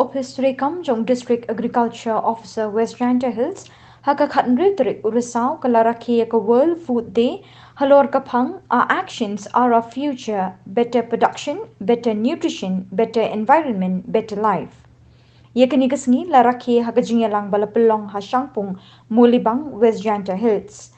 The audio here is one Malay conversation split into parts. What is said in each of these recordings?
of history kam jong district agriculture officer West Jaiñtia Hills haka khatnri trik urisau kala rakhe ka World Food Day halor kapang our actions are our future, better production, better nutrition, better environment, better life. Yakani kasngi la rakhe haka jingalang balapelong ha shangpung mulibang West Jaiñtia Hills.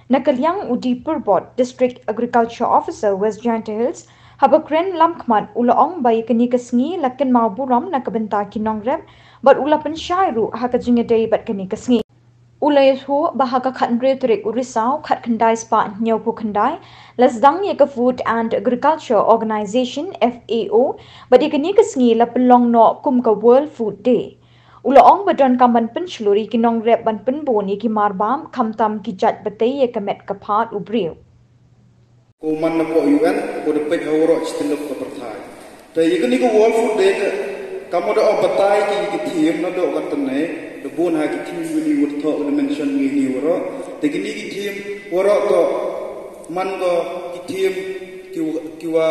Nakalyang Udi Purbot District Agriculture Officer West Jaiñtia Hills habakren lamkmat ulaong bay kani kasngi lakin mauburam nakabenta kinong rep but ula pensyairu haka jingadei bat kani kasngi ulay ho bahaka khatnre turik urisau khat khandai spa nyopu khandai lasdang yaka Food and Agriculture Organization FAO but ikani kasngi lapelong no kum ka World Food Day ulaong badon kaman pensluri kinong rep ban penboni ki marbam khamtam ki jat batay yakamet kapat ubriu Kuman na po UN, po na pek hawro istilok ka perthai. Tapi ikan ni ko World Food Day kamu dah batai ki team na do katne, do bon ha ki team ni word talk na mention ni woro. Tapi ni ki team woro to man ko ki team ki wa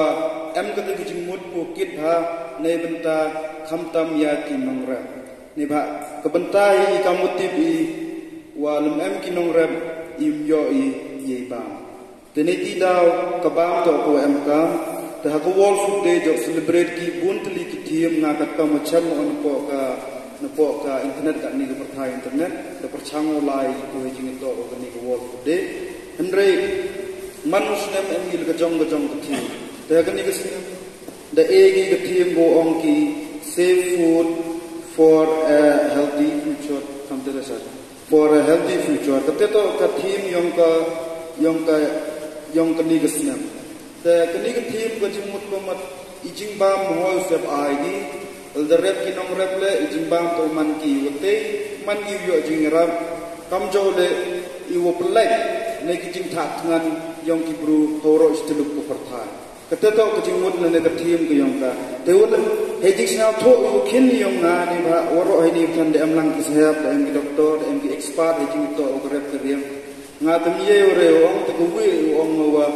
em ka ki jimut po kit ha nei benta khamtam ya ki nongra. Ni ba ka bentai kamu tibi wa lem em ki nongra im yo ye ba. Teneti daw kabang to ko em kam ta ko World Food Day jo celebrate ki buntli ki team ngakat ka macam on po ka internet ka ni ko perthai internet da perchang lai ko jing to ko ni ko World Food Day andre manus nem em il ka jong ka team ta ka ni ko da egi ka team go on ki save food for a healthy future kamtela sa for a healthy future ka to ka team yang kini kesnya,แต่kini ketim kejimut komat ijing bam mohon sep aini, alderep kinong rep le ijing bam to man ki wote man ki yo jing rap kam jo le iwo pelek ne kijing thak ngan yang ki bru horo istiluk ko perthai. Keteto kejimut ne ketim ke yang ka, tewul hejing snau tho iwo kin yang na ni ba woro ini kan de amlang ki sehab de em doktor de em expert hejing to ko rep keriam. Nga tamiye ore ong teguwe ong wa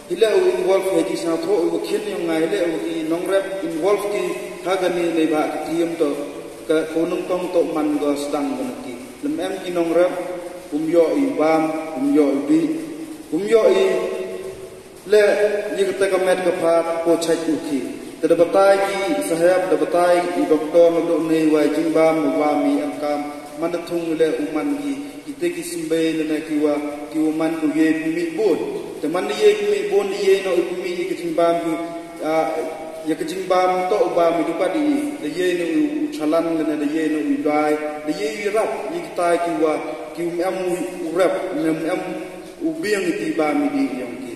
hila involve heji sa tho u khin yung nga hila u nong rep involve ki hagani le ba tiam to ka konung tong to man go stang gan ki lem em ki nong rep yo I bam yo bi yo I le ni ka ka met ka pha ko chai u ki te da batai ki sahab da batai I doktor no do nei wa jing bam wa mi am kam man da thung le u man ki kita kisimbe na kiwa man ku ye mi bon teman ye mi bon ye no ku mi kijimbam ku ya kijimbam to ba mi dupa di de ye no chalan na de ye no dai de ye rap ni kita kiwa ki am rap nem am u biang ti ba mi di yong ki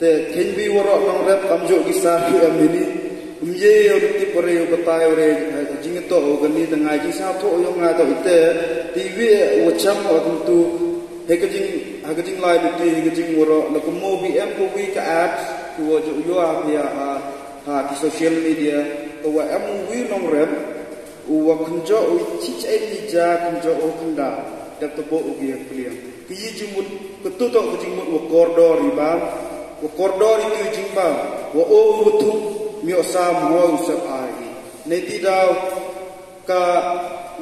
te ken bi woro nong rap am jo ki sa ki am ni ye yo ti pore yo batai ore jing to gani da ngai ji sa to yo nga to ite ti wi wo cham o tu hekajing lai ti hekajing woro la ko mo bi em ko wi ka at ku wo yo ha ki social media to wa em wi nong rep u wa kunjo u chi chai ni ja kunjo o kunda da to bo u bi kliam ki yi jimut ko to kajing wo kordor riba wo kordor itu jimba wo o mutu mi osam ho usap ai neti daw ka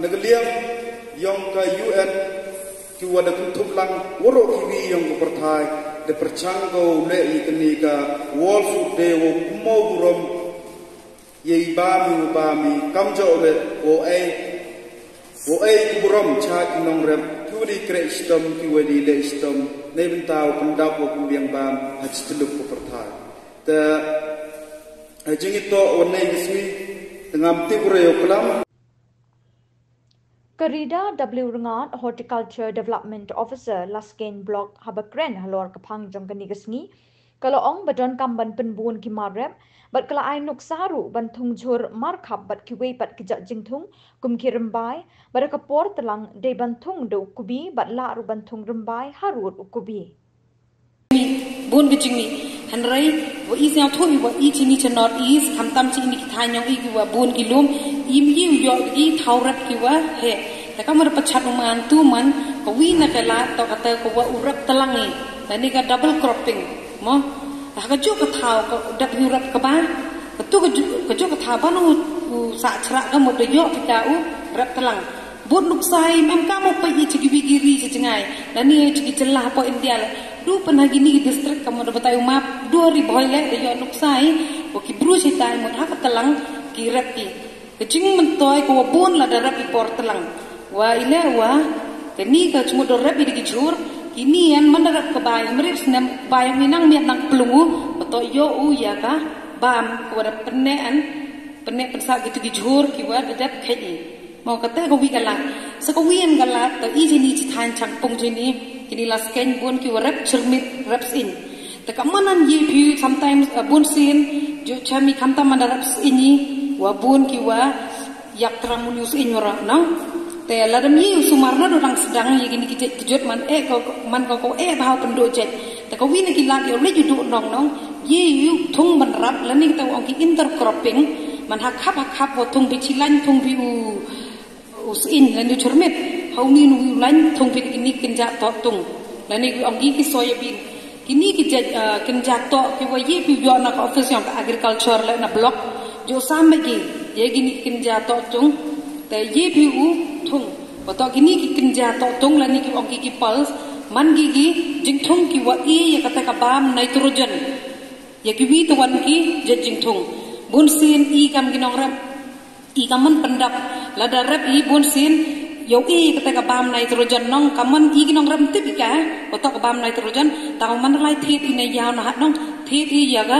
nagaliang yang ka UN ki wada tutup lang woro ki wi yang ko perthai de perchang go le ikni ka World Food Day wo mo burom ye ba mi kam jo le wo ai ki burom cha ki nong rem ki wadi kre istom ki wadi le istom ne bentaw pendap wo kumbiang bam hachtiluk ko perthai ta ajing ito wanay gismi tengam tipure yo kelam Karida W Rengat Horticulture Development Officer Lasken Block Habakren halor kapang jong kani gasngi kalau ong badon kamban penbun ki marep bat kala ai nuk saru ban thung jhur markhap bat ki wei pat ki ja jingthung kum ki rembai bat ka por telang de ban thung do kubi bat la ru ban thung rembai harut ukubi bun bijing ni hanrai wo is yang thoi wo I chini cha north east khamtam chi ni thai nyong I ki wa bun ki lum im yiu yo I thaurat ki wa he ta ka mar pachat man tu man ko wi na kala to ka ta ko wa urap talangi ta ni ka double cropping mo ta ka ju ka thau ko dap urap ka ba tu ka ju ka thau ba no sa chra ka mo de yo pika rap telang bun luk sai mem kamu pe ye cigi bigiri sejengai dan ni cigi celah po India du pernah gini distrik kamu dapat tahu map 2000 le de yo luk sai ko ki bru sitai mo hak telang ki rap ki kecing mentoy ko bun la da rap por telang wa ile wa kini ka cuma do rap di kijur kini yang mendarat ke bayang merit senam bayang minang miat nang pelungu beto yo ya ka bam ko da penek pensa gitu kijur ki wa dadap khai mau kata ko wi galat so ko wien galat to i jini than chang pung jini kini la scan bun ki rap cermit raps in ta kamanan ye phu sometimes bun sin jo chami kamta mandaraps ini wa bun ki wa yak tramunius in ora nang te ladam ye sumarna do dang sedang ye gini kejut man ko bau pendo jet ta ko win ki lat yo le ju do nong ye yu thung man rap la ni ta ong ki intercropping man hak wa thung bi chilan thung bi usin lan cermet hau ni nu lan thong pit ini kenja to tung lan ni ong gi ki soybean kini ki kenja to ki wa ye pi yo na office yang agriculture la na block jo sam gi ye gini kenja to tung te ye pi thung to kini ki kenja to tung lan ni ki ong ki pulse man gi jing thung ki wa ye kata ka bam nitrogen ye ki wi to wan ki jing thung bun sin i kam ginong ram i kaman pendap lada rap i bun sin yo i kata ka bam nitrogen nong kaman i ginong ram tipika otak ka bam nitrogen taw man lai thit i nei yaw na hat nong thit i yaga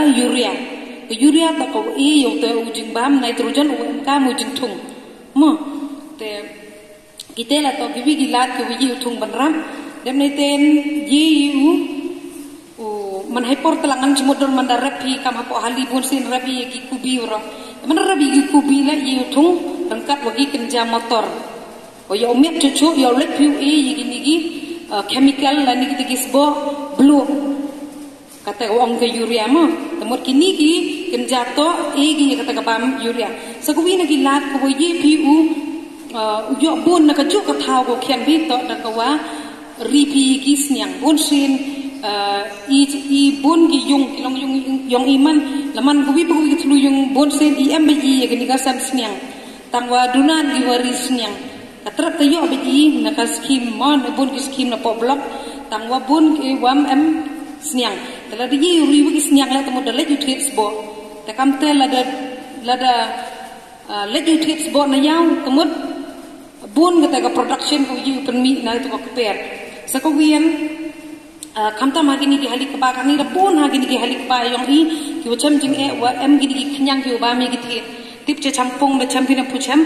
urea ta ko i yo te ujing bam nitrogen u ka mu jing thung mo te kitela to ki wi gilat ki wi thung ban ram dem nei ten yi man hai por telangan cumodor man darap hi kam hapo hali bun sin rabi ki kubi ora man rabi ki kubi la yi thung rangkat wagi kenja motor o yo met cucu yo let piu e yi gini chemical la ni ki gisbo blue kata ong ke urea mo temut kini ki kenja to e gi kata ka bam urea so ko wi na gi lat ko yi piu yo bun na ka ju ka thau ko khian bi to da ka wa ripi ki sniang bun sin i bun ki yung iman laman kubi ki tulu yung bun sen i mbi ya gini kasam sniang tangwa dunan di wari sniang katrap tayo abi na skim mon bun ki skim na po block tangwa bun ki wam sniang tala di riwi ki sniang la tamo dale jutits bo ta kam te lada le jutits bo na yaw tamut bun kata ka production ko yu permi na to ko per sa ko wien kamta magini ki halik ba kani da bon hagini ki halik ba yong i ki wacham jing e wa em gini ki khnyang ki ba mi ki thi tip che champong da champina pucham